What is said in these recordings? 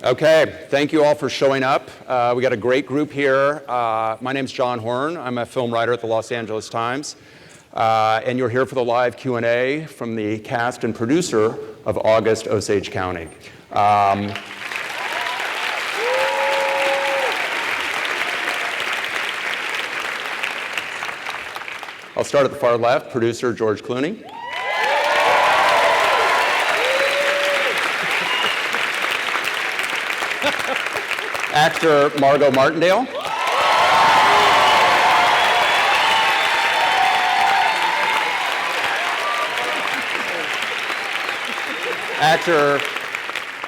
Okay, thank you all for showing up. We got a great group here. My name's John Horn. I'm a film writer at the Los Angeles Times. And you're here for the live Q&A from the cast and producer of August Osage County. I'll start at the far left, producer George Clooney. Actor Margo Martindale.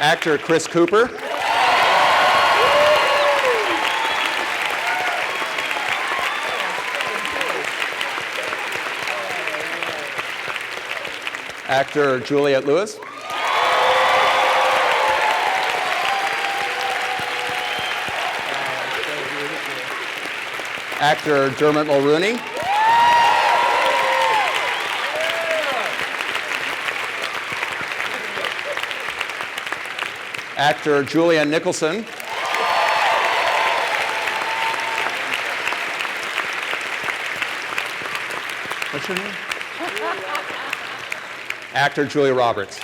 Actor Chris Cooper. Actor Juliette Lewis. Actor Dermot Mulroney. Actor Julianne Nicholson. What's your name? Actor Julia Roberts.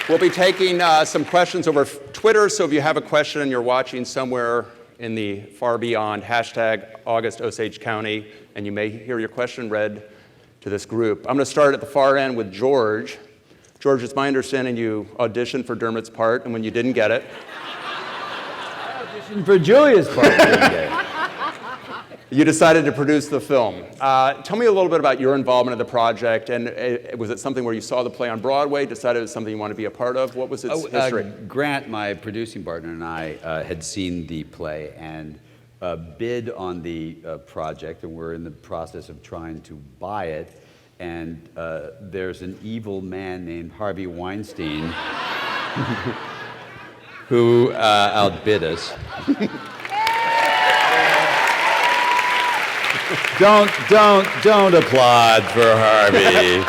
We'll be taking some questions over Twitter, so if you have a question and you're watching somewhere in the far beyond, hashtag August Osage County, and you may hear your question read to this group. I'm going to start at the far end with George. George, it's my understanding you auditioned for Dermot's part, and when you didn't get it... I auditioned for Julia's part, and didn't get it. You decided to produce the film. Tell me a little bit about your involvement in the project, and was it something where you saw the play on Broadway, decided it was something you wanted to be a part of? What was its history? Grant, my producing partner, and I had seen the play and bid on the project, and we're in the process of trying to buy it. And there's an evil man named Harvey Weinstein who outbid us. Don't applaud for Harvey.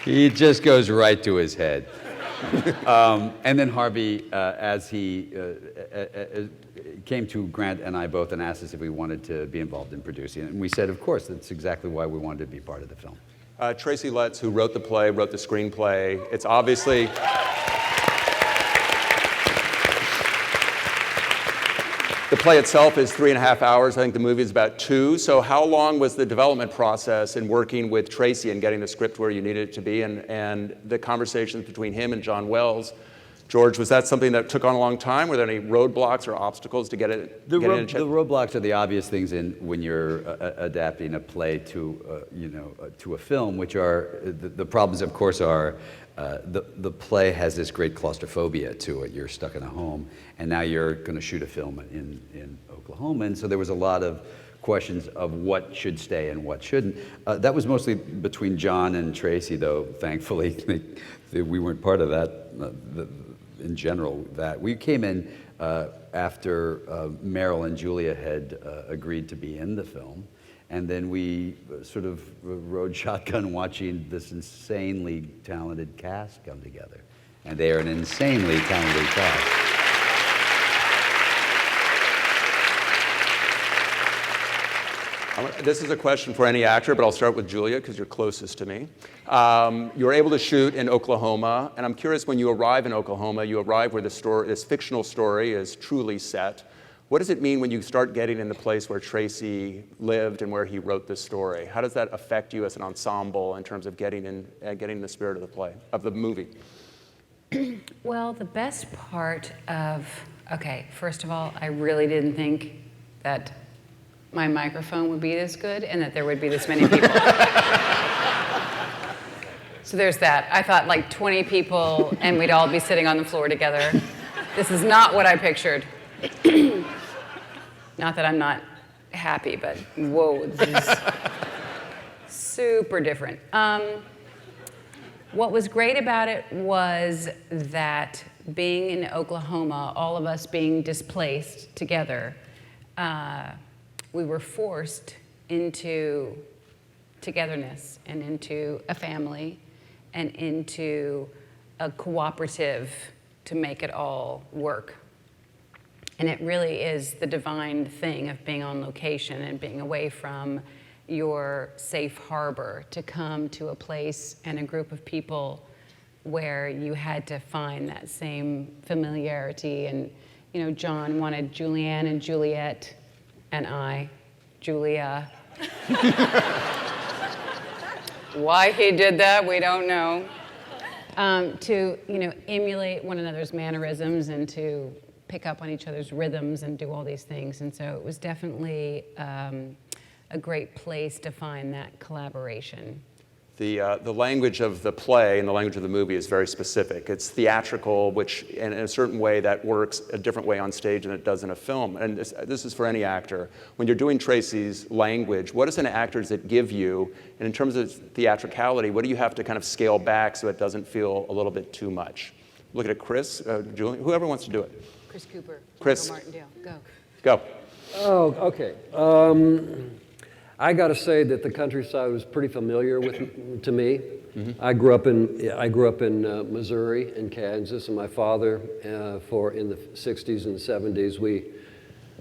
He just goes right to his head. And then Harvey, as he came to Grant and I both and asked us if we wanted to be involved in producing it. And we said, of course, that's exactly why we wanted to be part of the film. Tracy Letts, who wrote the play, wrote the screenplay. It's obviously... The play itself is 3.5 hours. I think the movie is about 2. So how long was the development process in working with Tracy and getting the script where you needed it to be, and the conversations between him and John Wells? George, was that something that took on a long time? Were there any roadblocks or obstacles to get it? The roadblocks are the obvious things when you're adapting a play to to a film, which are the problems. Of course, are the play has this great claustrophobia to it. You're stuck in a home, and now you're going to shoot a film in Oklahoma, and so there was a lot of questions of what should stay and what shouldn't. That was mostly between John and Tracy, though. Thankfully, we weren't part of that. In general, that we came in after Meryl and Julia had agreed to be in the film, and then we sort of rode shotgun watching this insanely talented cast come together, and they are an insanely talented cast. This is a question for any actor, but I'll start with Julia because you're closest to me. You were able to shoot in Oklahoma, and I'm curious, when you arrive in Oklahoma, you arrive where this fictional story is truly set. What does it mean when you start getting in the place where Tracy lived and where he wrote this story? How does that affect you as an ensemble in terms of getting in the spirit of the play, of the movie? Well, the best part of, first of all, I really didn't think that my microphone would be this good and that there would be this many people. So there's that. I thought like 20 people and we'd all be sitting on the floor together. This is not what I pictured. Not that I'm not happy, but whoa, this is super different. What was great about it was that being in Oklahoma, all of us being displaced together, we were forced into togetherness and into a family and into a cooperative to make it all work. And it really is the divine thing of being on location and being away from your safe harbor to come to a place and a group of people where you had to find that same familiarity. And, you know, John wanted Julianne and Juliette, and I, Julia. Why he did that, we don't know. To, you know, emulate one another's mannerisms and to pick up on each other's rhythms and do all these things. And so it was definitely a great place to find that collaboration. The language of the play and the language of the movie is very specific. It's theatrical, which in a certain way that works a different way on stage than it does in a film. And this is for any actor. When you're doing Tracy's language, what does an actor does it give you? And in terms of theatricality, what do you have to kind of scale back so it doesn't feel a little bit too much? Look at it, Chris, Julian, whoever wants to do it. Chris Cooper, Chris. Margo Martindale, go. Go. Oh, okay. I got to say that the countryside was pretty familiar to me. Mm-hmm. I grew up in Missouri and Kansas, and my father, in the 60s and 70s, we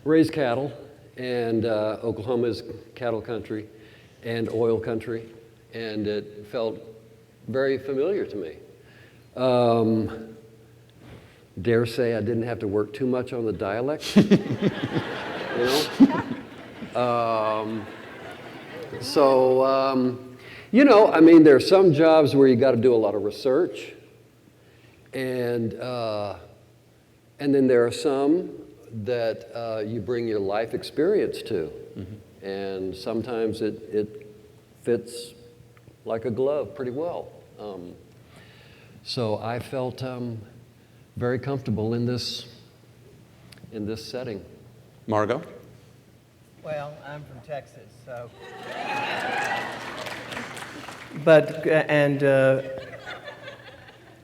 raised cattle, and Oklahoma is cattle country and oil country, and it felt very familiar to me. Dare say I didn't have to work too much on the dialect, you know. You know, I mean, there are some jobs where you got to do a lot of research, and then there are some that you bring your life experience to, mm-hmm. and sometimes it fits like a glove pretty well. So I felt very comfortable in this setting. Margo? Well, I'm from Texas, so. But,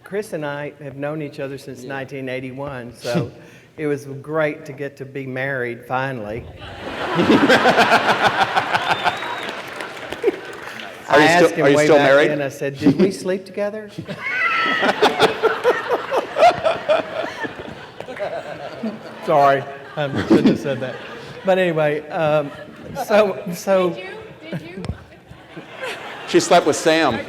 Chris and I have known each other since 1981, so it was great to get to be married finally. Are you still married? Then, I said, did we sleep together? Sorry, I shouldn't have said that. But anyway, so. Did you? She slept with Sam.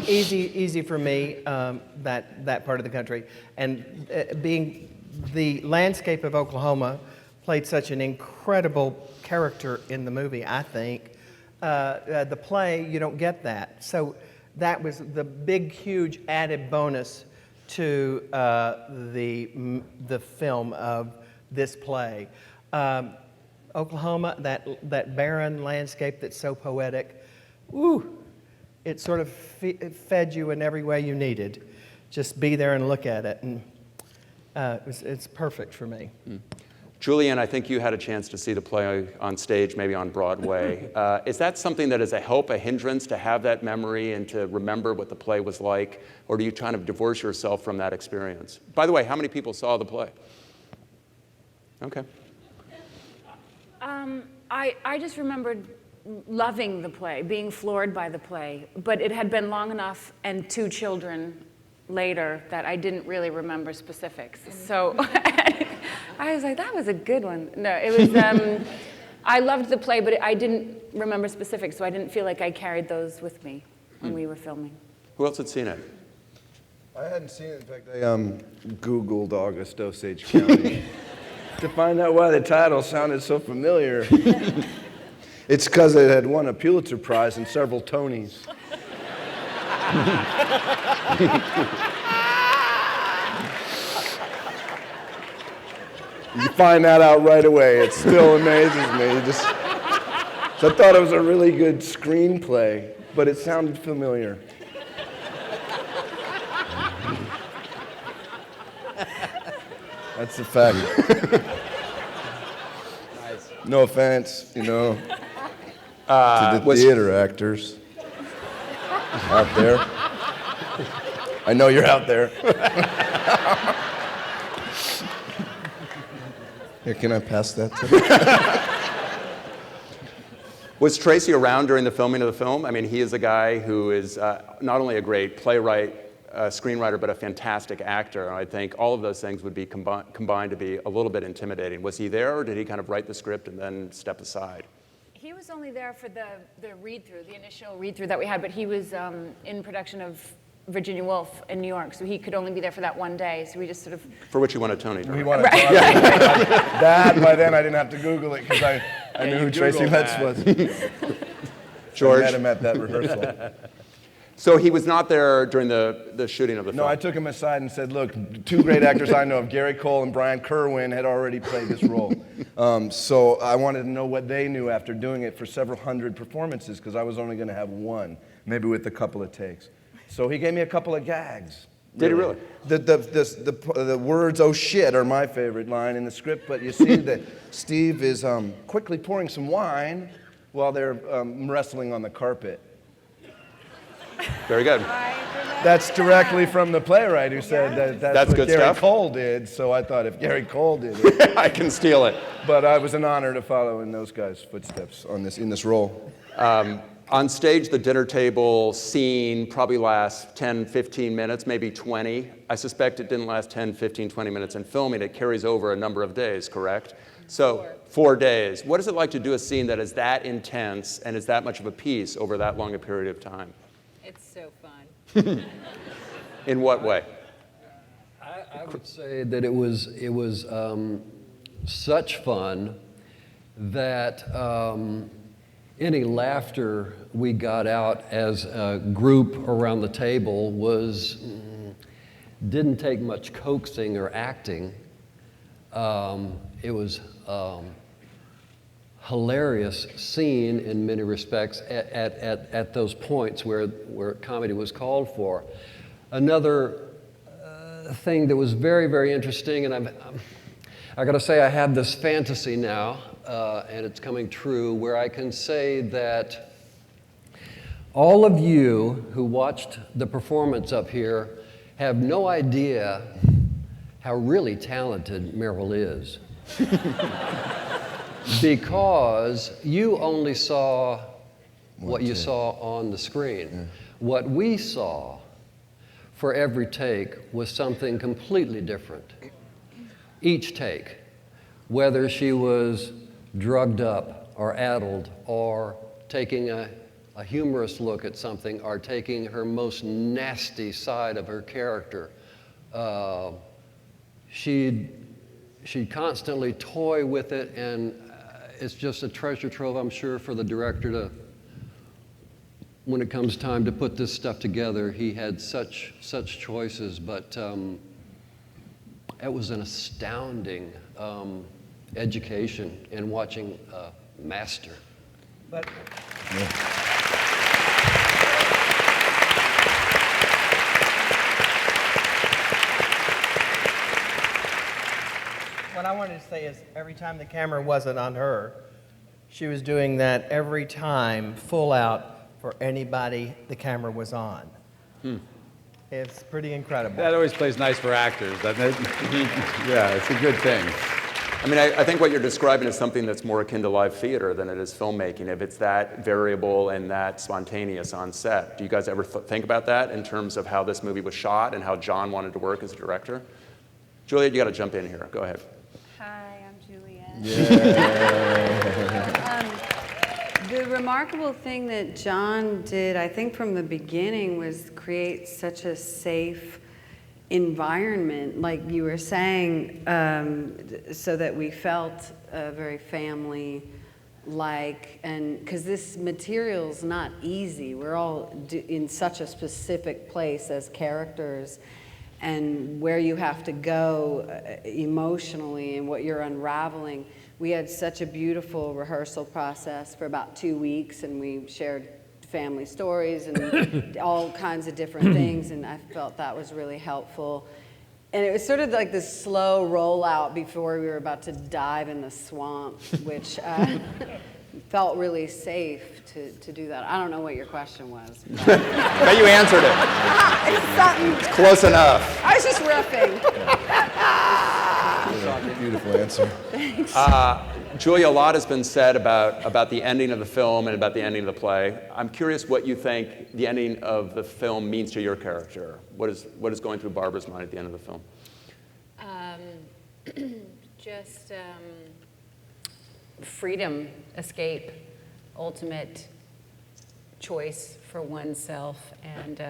Easy for me, that part of the country. And being the landscape of Oklahoma played such an incredible character in the movie, I think. The play, you don't get that. So that was the big, huge added bonus to the film of this play. Oklahoma, that barren landscape that's so poetic, it sort of fed you in every way you needed. Just be there and look at it, and it's perfect for me. Julianne, I think you had a chance to see the play on stage, maybe on Broadway. Is that something that is a help, a hindrance to have that memory and to remember what the play was like? Or do you kind of divorce yourself from that experience? By the way, how many people saw the play? Okay. I just remembered loving the play, being floored by the play, but it had been long enough and 2 children later that I didn't really remember specifics. So I was like, that was a good one. No, it was, I loved the play, but I didn't remember specifics, so I didn't feel like I carried those with me when we were filming. Who else had seen it? I hadn't seen it. In fact, I Googled August Osage County to find out why the title sounded so familiar. It's because it had won a Pulitzer Prize and several Tonys. You find that out right away. It still amazes me. So I thought it was a really good screenplay, but it sounded familiar. That's a fact. Nice. No offense, to the theater actors out there. I know you're out there. Here, can I pass that to Was Tracy around during the filming of the film? I mean, he is a guy who is not only a great playwright, screenwriter, but a fantastic actor. And I think all of those things would be combined to be a little bit intimidating. Was he there, or did he kind of write the script and then step aside? He was only there for the read-through, the initial read-through that we had, but he was in production of Virginia Woolf in New York, so he could only be there for that one day, so we just sort of... For which he won a Tony. We wanted that. By then, I didn't have to Google it because I knew who Tracy Letts was. George? I met him at that rehearsal. So he was not there during the shooting of the film? No, I took him aside and said, look, two great actors I know of, Gary Cole and Brian Kerwin, had already played this role. So I wanted to know what they knew after doing it for several hundred performances, because I was only going to have one, maybe with a couple of takes. So he gave me a couple of gags. Did he really? The words, oh shit, are my favorite line in the script, but you see that Steve is quickly pouring some wine while they're wrestling on the carpet. Very good. That's directly from the playwright who said that's what good Gary stuff. Cole did, so I thought if Gary Cole did it. I can steal it. But it was an honor to follow in those guys' footsteps in this role. On stage, the dinner table scene probably lasts 10, 15 minutes, maybe 20. I suspect it didn't last 10, 15, 20 minutes in filming. It carries over a number of days, correct? So 4 days. What is it like to do a scene that is that intense and is that much of a piece over that long a period of time? It's so fun. In what way? I would say that it was such fun that any laughter we got out as a group around the table didn't take much coaxing or acting. It was hilarious scene in many respects at those points where comedy was called for. Another thing that was very, very interesting, and I got to say I have this fantasy now, and it's coming true, where I can say that all of you who watched the performance up here have no idea how really talented Meryl is. Because you only saw what you saw on the screen. Yeah. What we saw for every take was something completely different. Each take, whether she was drugged up or addled or taking a humorous look at something or taking her most nasty side of her character, she'd constantly toy with it, and it's just a treasure trove, I'm sure, for the director to, when it comes time to put this stuff together. He had such choices, but it was an astounding education in watching a master. But what I wanted to say is every time the camera wasn't on her, she was doing that every time, full out, for anybody the camera was on. It's pretty incredible. That always plays nice for actors, doesn't it? Yeah, it's a good thing. I mean, I think what you're describing is something that's more akin to live theater than it is filmmaking, if it's that variable and that spontaneous on set. Do you guys ever think about that in terms of how this movie was shot and how John wanted to work as a director? Juliette, you got to jump in here. Go ahead. Hi, I'm Julianne. Yeah. The remarkable thing that John did, I think from the beginning, was create such a safe environment, like you were saying, so that we felt very family-like, and because this material's not easy. We're all in such a specific place as characters, and where you have to go emotionally and what you're unraveling. We had such a beautiful rehearsal process for about 2 weeks, and we shared family stories and all kinds of different things, and I felt that was really helpful. And it was sort of like this slow rollout before we were about to dive in the swamp, which felt really safe to do that. I don't know what your question was. But you answered it. It's something. It's close enough. I was just riffing. Beautiful answer. Julia, a lot has been said about the ending of the film and about the ending of the play. I'm curious what you think the ending of the film means to your character. What is going through Barbara's mind at the end of the film? Just freedom, escape, ultimate choice for oneself, and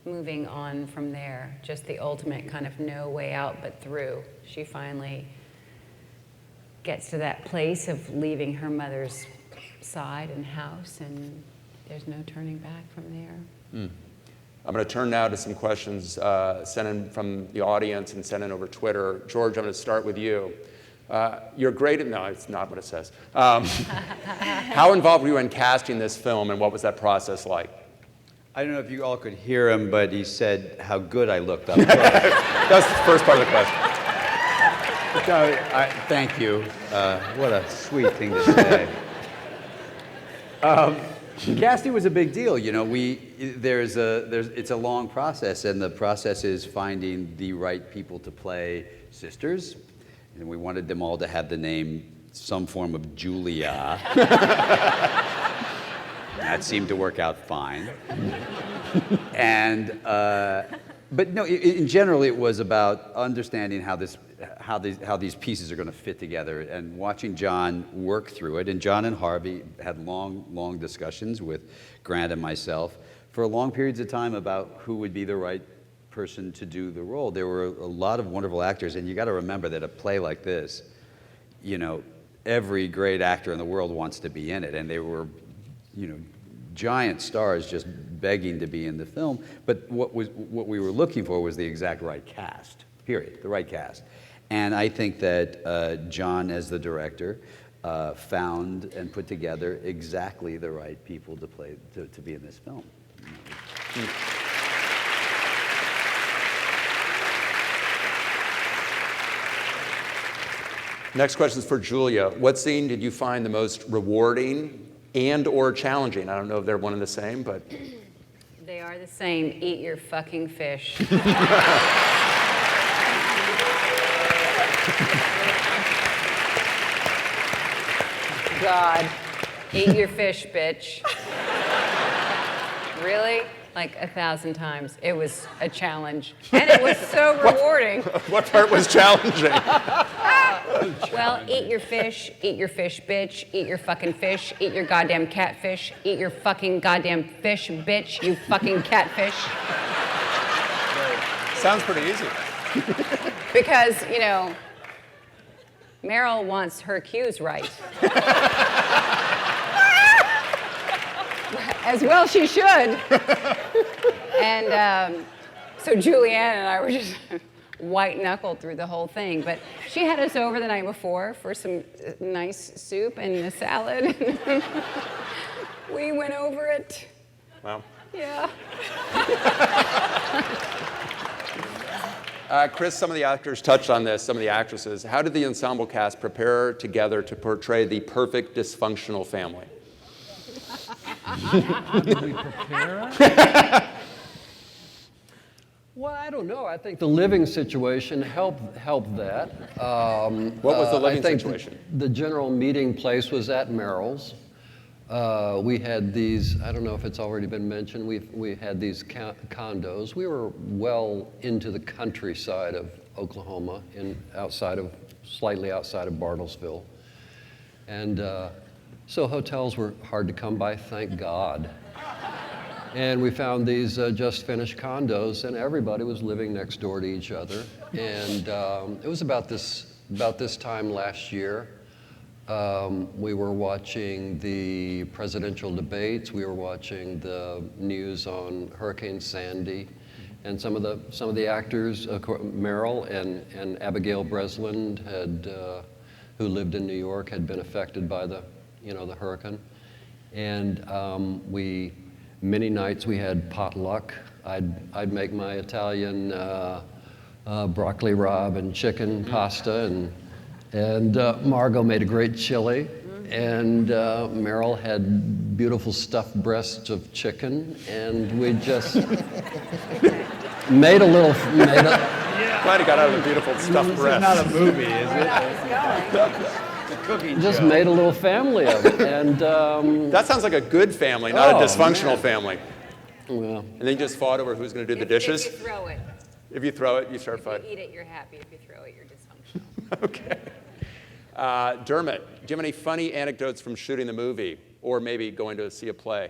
moving on from there. Just the ultimate kind of no way out but through. She finally gets to that place of leaving her mother's side and house, and there's no turning back from there. I'm going to turn now to some questions sent in from the audience and sent in over Twitter. George, I'm going to start with you. You're great at, no, it's not what it says. How involved were you in casting this film, and what was that process like? I don't know if you all could hear him, but he said how good I looked up. That's the first part of the question. Thank you. What a sweet thing to say. Casting was a big deal. You know, it's a long process, and the process is finding the right people to play sisters. And we wanted them all to have the name, some form of Julia. That seemed to work out fine. And, but no, in general, it was about understanding how these pieces are going to fit together, and watching John work through it. And John and Harvey had long discussions with Grant and myself for long periods of time about who would be the right person to do the role. There were a lot of wonderful actors, and you got to remember that a play like this, you know, every great actor in the world wants to be in it, and they were, you know, giant stars just begging to be in the film. But what we were looking for was the exact right cast, period, the right cast. And I think that John, as the director, found and put together exactly the right people to play, to be in this film. Next question is for Julia. What scene did you find the most rewarding and or challenging? I don't know if they're one and the same, but... They are the same. Eat your fucking fish. God, eat your fish, bitch. Really? Like 1,000 times. It was a challenge. And it was so rewarding. What part was challenging? Well, eat your fish, bitch, eat your fucking fish, eat your goddamn catfish, eat your fucking goddamn fish, bitch, you fucking catfish. Sounds pretty easy. Because, you know, Meryl wants her cues right. As well she should. And so Julianne and I were just white-knuckled through the whole thing. But she had us over the night before for some nice soup and a salad. We went over it. Wow. Yeah. Chris, some of the actors touched on this, some of the actresses. How did the ensemble cast prepare together to portray the perfect dysfunctional family? Did we prepare? Well, I don't know. I think the living situation helped that. What was the living I think situation? The general meeting place was at Merrill's. We had these, I don't know if it's already been mentioned, we had these condos. We were well into the countryside of Oklahoma, slightly outside of Bartlesville. And so hotels were hard to come by, thank God. And we found these just finished condos, and everybody was living next door to each other. And it was about this time last year. We were watching the presidential debates. We were watching the news on Hurricane Sandy, and some of the actors, Meryl and Abigail Breslin, who lived in New York, had been affected by the hurricane. And many nights we had potluck. I'd make my Italian broccoli rabe and chicken pasta, and Margo made a great chili, and Meryl had beautiful stuffed breasts of chicken, and we just made a little. glad he got out of the beautiful stuffed breast. Not a movie, is it? Cooking Just show. made a little family of it. And, That sounds like a good family, not a dysfunctional family. well, And then you just fought over who's going to do the dishes? If you throw it. If you throw it, you start If you fighting. eat it, you're happy. If you throw it, you're dysfunctional. Okay. Dermot, do you have any funny anecdotes from shooting the movie, or maybe going to see a play?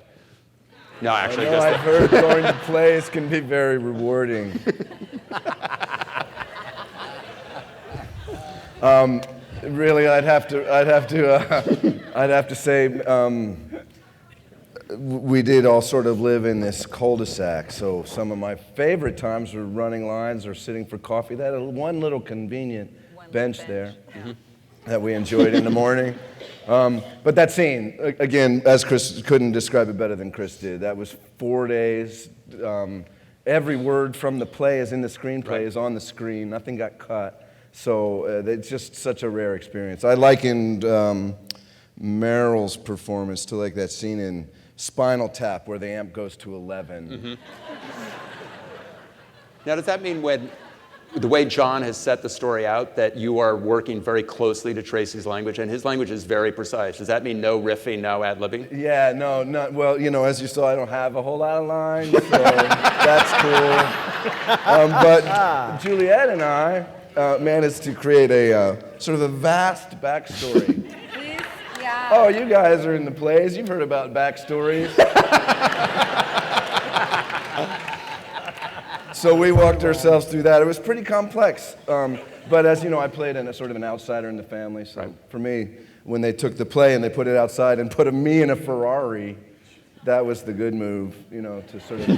No, actually, No, I've heard going to plays can be very rewarding. Really, I'd have to say we did all sort of live in this cul-de-sac. So some of my favorite times were running lines or sitting for coffee. They had one little convenient bench there that we enjoyed in the morning. But that scene, again, as Chris couldn't describe it better than Chris did. That was 4 days. Every word from the play is in the screenplay, is on the screen. Nothing got cut. So it's just such a rare experience. I likened Meryl's performance to like that scene in Spinal Tap where the amp goes to 11. Now, does that mean when the way John has set the story out that you are working very closely to Tracy's language, and his language is very precise? Does that mean no riffing, no ad-libbing? Yeah, no, not, well, you know, as you saw, I don't have a whole lot of lines, so that's cool. But Juliette and I managed to create a sort of a vast backstory. Please? Yeah. Oh, you guys are in the plays. You've heard about backstories. So we walked ourselves through that. It was pretty complex. But as you know, I played in a sort of an outsider in the family. So for me, when they took the play and they put it outside and put me in a Ferrari, that was the good move, you know, to sort of...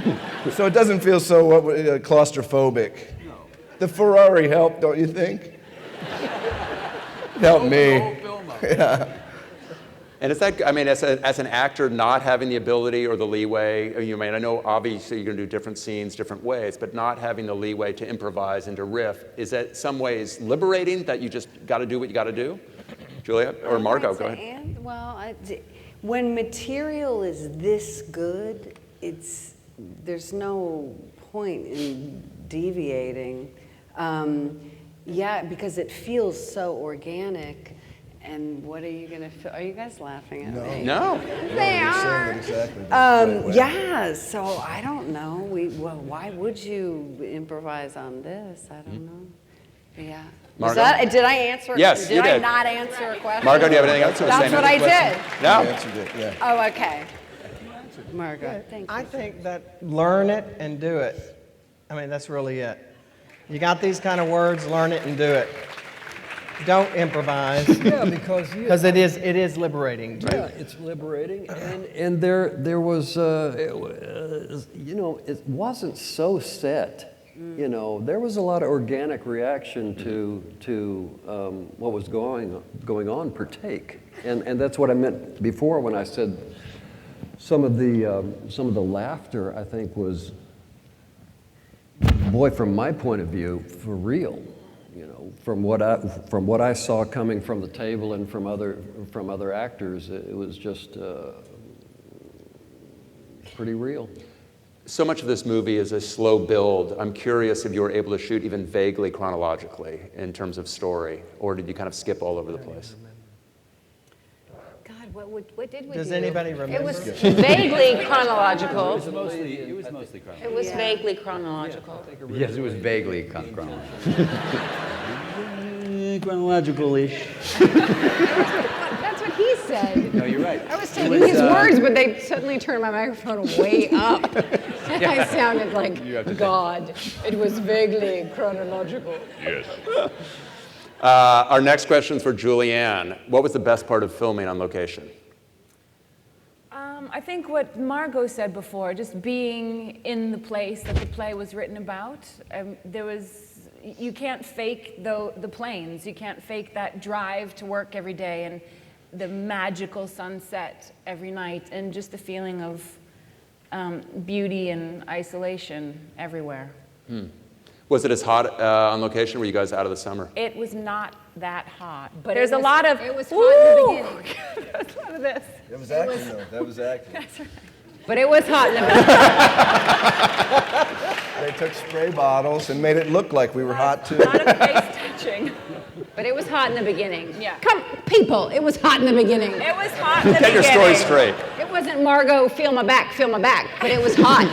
So it doesn't feel so claustrophobic. No. The Ferrari helped, don't you think? Helped me. Yeah. And is that, I mean, as an actor, not having the ability or the leeway, you mean, I know obviously you're going to do different scenes, different ways, but not having the leeway to improvise and to riff, is that some ways liberating that you just got to do what you got to do? Juliette or Margo, go ahead. When material is this good, there's no point in deviating. Yeah, because it feels so organic. And what are you gonna feel? Are you guys laughing at me? No. They are. Exactly Yeah. So I don't know. Why would you improvise on this? I don't know. Yeah. Margo? Did I answer? Yes, you Did I did. not answer a question? Margo, do you have anything else to say? That's what I did. No. You answered it, yeah. Oh, okay. Margo, thank you. I think that learn it and do it. I mean, that's really it. You got these kind of words, learn it and do it. Don't improvise. yeah, because Because it is liberating. yeah, it's liberating, and there was, you know, it wasn't so set. You know, there was a lot of organic reaction to what was going on per take, and that's what I meant before when I said some of the laughter I think was, boy, from my point of view, for real. You know, from what I saw coming from the table and from other actors, it was just pretty real. So much of this movie is a slow build. I'm curious if you were able to shoot even vaguely chronologically in terms of story, or did you kind of skip all over the place? God, what did we do? Does anybody remember? It was vaguely chronological. It was mostly chronological. It was vaguely chronological. Yes, it was vaguely chronological. Chronological-ish. That's what he said. No, you're right. I was taking his words, but they suddenly turned my microphone way up. And I sounded like God. It was vaguely chronological. Our next question is for Julianne. What was the best part of filming on location? I think what Margo said before, just being in the place that the play was written about. You can't fake the planes. You can't fake that drive to work every day and the magical sunset every night and just the feeling of beauty and isolation everywhere. Was it as hot on location? Were you guys out of the summer? It was not that hot. But There's it a was- lot of, it was hot in the beginning. There's a lot of this. That was acting, though. That was acting. That's right. But it was hot in the They took spray bottles and made it look like we were hot too. A lot of face touching. But it was hot in the beginning. Yeah. Come, people, it was hot in the beginning. It was hot in the Get your beginning. story straight. It wasn't Margo, feel my back, but it was hot.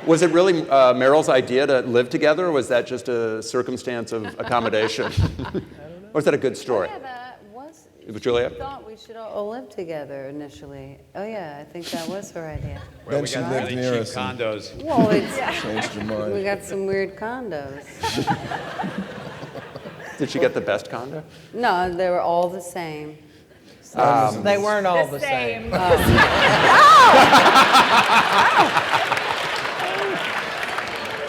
Was it really Meryl's idea to live together, or was that just a circumstance of accommodation? Or was that a good story? Yeah, that was. It was Juliette? She thought we should all live together initially. Oh yeah, I think that was her idea. Then she lived near us and condos. Well, it's changed her mind. we got some weird condos. Did she get the best condo? No, they were all the same. They weren't all the same.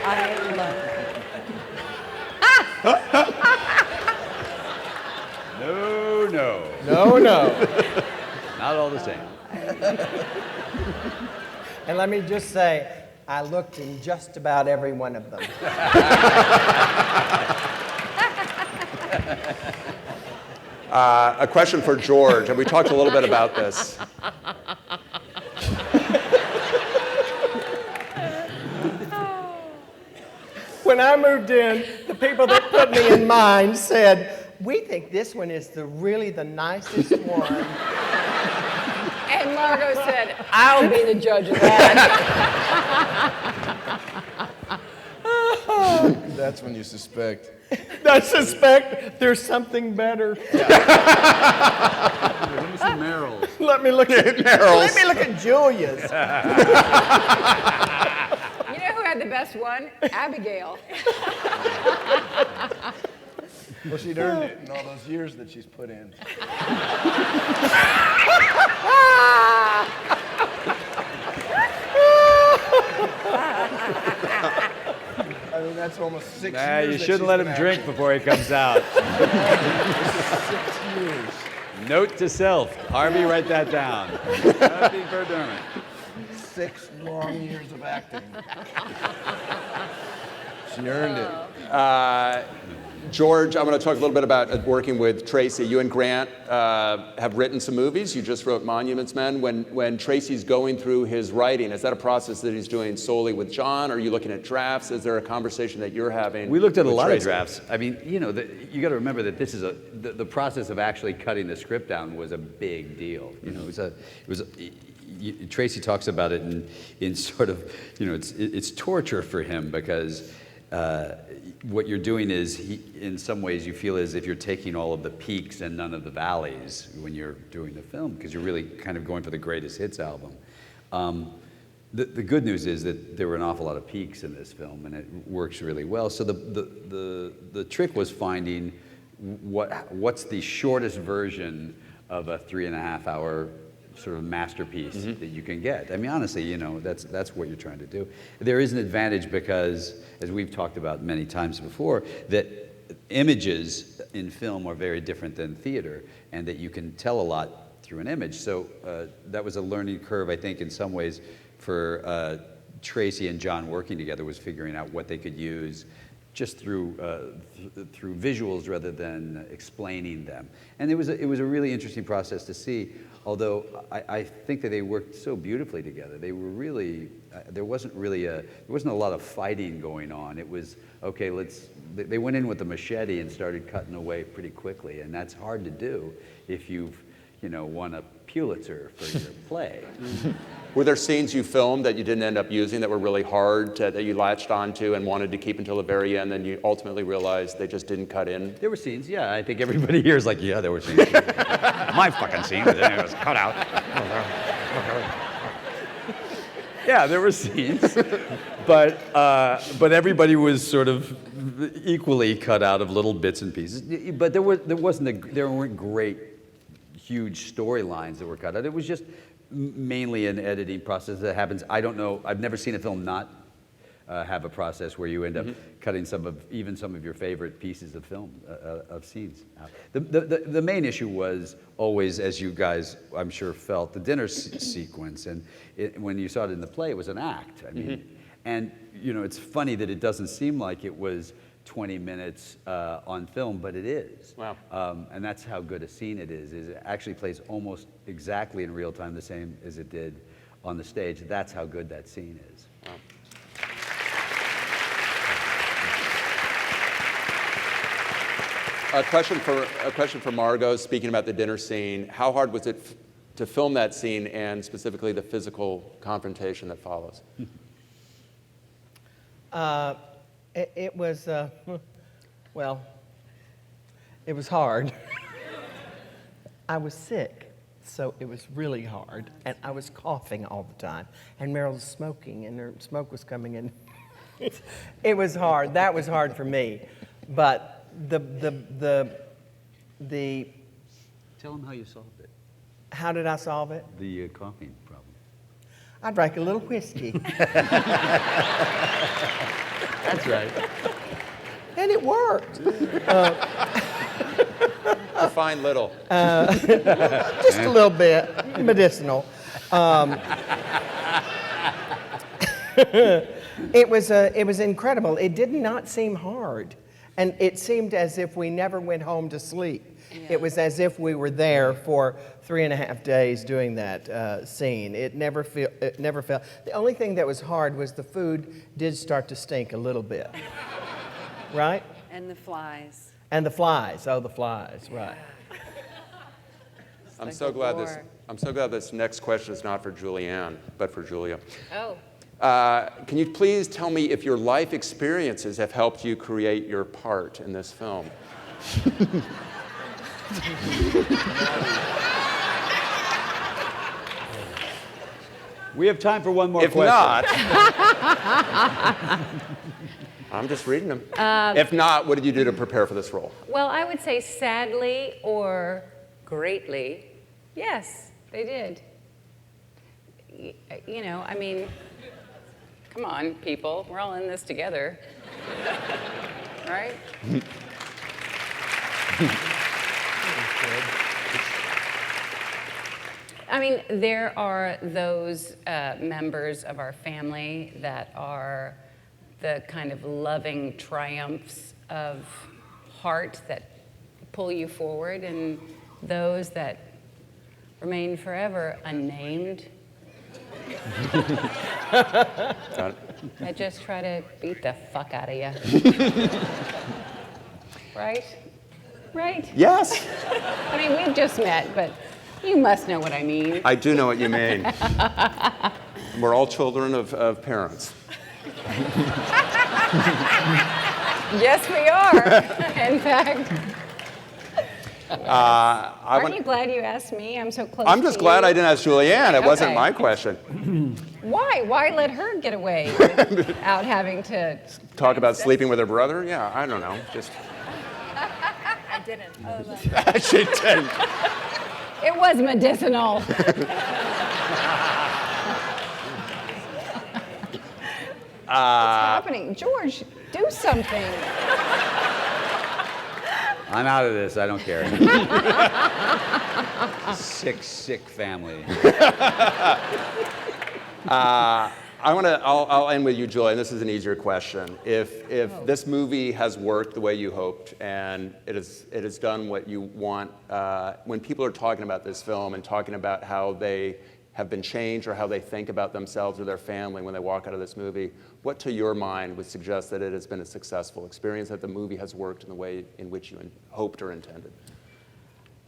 I love. No. No, no. Not all the same. And let me just say, I looked in just about every one of them. A question for George, and we talked a little bit about this. When I moved in, the people that put me in mind said, we think this one is really the nicest one. And Margo said, I'll be the judge of that. That's when you suspect. I suspect there's something better. Let me see Meryl. Let me look at Meryl's. Let me look at Julia's. You know who had the best one? Abigail. Well, she'd earned it in all those years that she's put in. I mean, that's almost 6 Nah, years. you that shouldn't she's let been him drink before he comes out. acting. 6 years. Note to self. Harvey, write that down. Nothing for Dermot. 6 long years of acting. She earned it. George, I want to talk a little bit about working with Tracy. You and Grant have written some movies. You just wrote Monuments Men. When Tracy's going through his writing, is that a process that he's doing solely with John? Are you looking at drafts? Is there a conversation that you're having? We looked at a with lot Tracy? of drafts. I mean, you know, you got to remember that this is the process of actually cutting the script down was a big deal. You know, Tracy talks about it in sort of, you know, it's torture for him because what you're doing is, in some ways, you feel as if you're taking all of the peaks and none of the valleys when you're doing the film, because you're really kind of going for the greatest hits album. The good news is that there were an awful lot of peaks in this film, and it works really well. So the trick was finding what's the shortest version of a 3.5-hour sort of masterpiece that you can get. I mean, honestly, you know, that's what you're trying to do. There is an advantage because, as we've talked about many times before, that images in film are very different than theater, and that you can tell a lot through an image. So that was a learning curve, I think, in some ways, for Tracy and John working together, was figuring out what they could use just through visuals rather than explaining them. And it was a really interesting process to see. Although I think that they worked so beautifully together. They were really, there wasn't a lot of fighting going on. It was, okay, they went in with a machete and started cutting away pretty quickly, and that's hard to do if you've, you know, won a Pulitzer for your play. Were there scenes you filmed that you didn't end up using that were really hard, that you latched onto and wanted to keep until the very end, and you ultimately realized they just didn't cut in? There were scenes, yeah. I think everybody here is like, yeah, there were scenes. My fucking scene, it was cut out. Yeah, there were scenes, but everybody was sort of equally cut out of little bits and pieces. But there weren't great, huge storylines that were cut out. It was just mainly an editing process that happens. I don't know. I've never seen a film not have a process where you end up cutting some of your favorite pieces of film, of scenes out. The main issue was always, as you guys, I'm sure, felt, the dinner sequence. And when you saw it in the play, it was an act. I mean, and you know, it's funny that it doesn't seem like it was 20 minutes on film, but it is. Wow. And that's how good a scene it is it actually plays almost exactly in real time the same as it did on the stage. That's how good that scene is. Wow. A question for Margo, speaking about the dinner scene. How hard was it to film that scene and specifically the physical confrontation that follows? It was, well, it was hard. I was sick, so it was really hard, and I was coughing all the time, and Meryl was smoking, and her smoke was coming in. It was hard. That was hard for me, but the Tell them how you solved it. how did I solve it? The coughing problem. I drank a little whiskey, That's right. and it worked. A fine little. Just a little bit medicinal. It was incredible. It did not seem hard, and it seemed as if we never went home to sleep. It was as if we were there for 3.5 days doing that scene. It never felt. The only thing that was hard was the food did start to stink a little bit, right? And the flies. And the flies. Oh, the flies. Right. I'm so glad this next question is not for Julianne, but for Julia. Oh. Can you please tell me if your life experiences have helped you create your part in this film? We have time for one more If question. not, I'm just reading them. If not, what did you do to prepare for this role? Well, I would say sadly or greatly, yes, they did. You know, I mean, come on, people, we're all in this together, right? I mean, there are those members of our family that are the kind of loving triumphs of heart that pull you forward, and those that remain forever unnamed. Got it. I just try to beat the fuck out of you. Right? Right? Yes, I mean, we've just met, but you must know what I mean. I do know what you mean. We're all children of parents. Yes, we are, in fact. Aren't you glad you asked me? I'm so close I'm just to glad you. I didn't ask Julianne. It wasn't Okay. my question. Why? Why let her get away without having to? Talk about sleeping with her brother? Yeah, I don't know. Just I didn't. she didn't. It was medicinal. What's happening? George, do something. I'm out of this. I don't care. Sick family. I'll end with you, Julie, and this is an easier question. If this movie has worked the way you hoped and it has done what you want, when people are talking about this film and talking about how they have been changed or how they think about themselves or their family when they walk out of this movie, what to your mind would suggest that it has been a successful experience, that the movie has worked in the way in which you hoped or intended?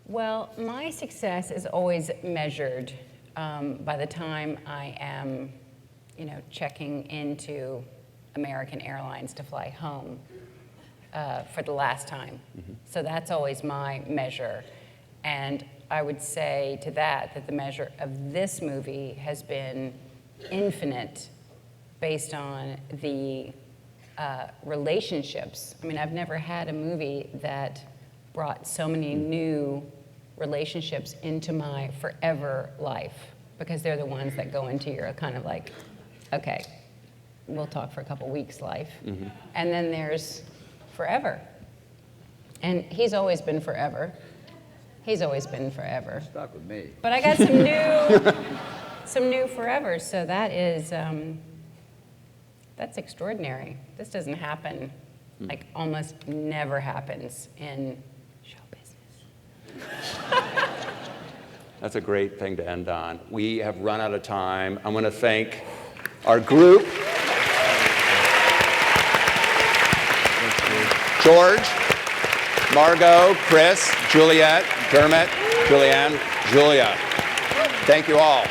Well, my success is always measured by the time I am, checking into American Airlines to fly home for the last time. Mm-hmm. So that's always my measure. And I would say to that the measure of this movie has been infinite based on the relationships. I mean, I've never had a movie that brought so many new relationships into my forever life, because they're the ones that go into your kind of like, okay, we'll talk for a couple weeks life. Mm-hmm. And then there's forever. And he's always been forever. He's always been forever. Stuck with me. But I got some new forevers, so that is, that's extraordinary. This doesn't happen like almost never happens in show business. That's a great thing to end on. We have run out of time. I want to thank our group. George, Margo, Chris, Juliette, Dermot, Julianne, Julia. Thank you all.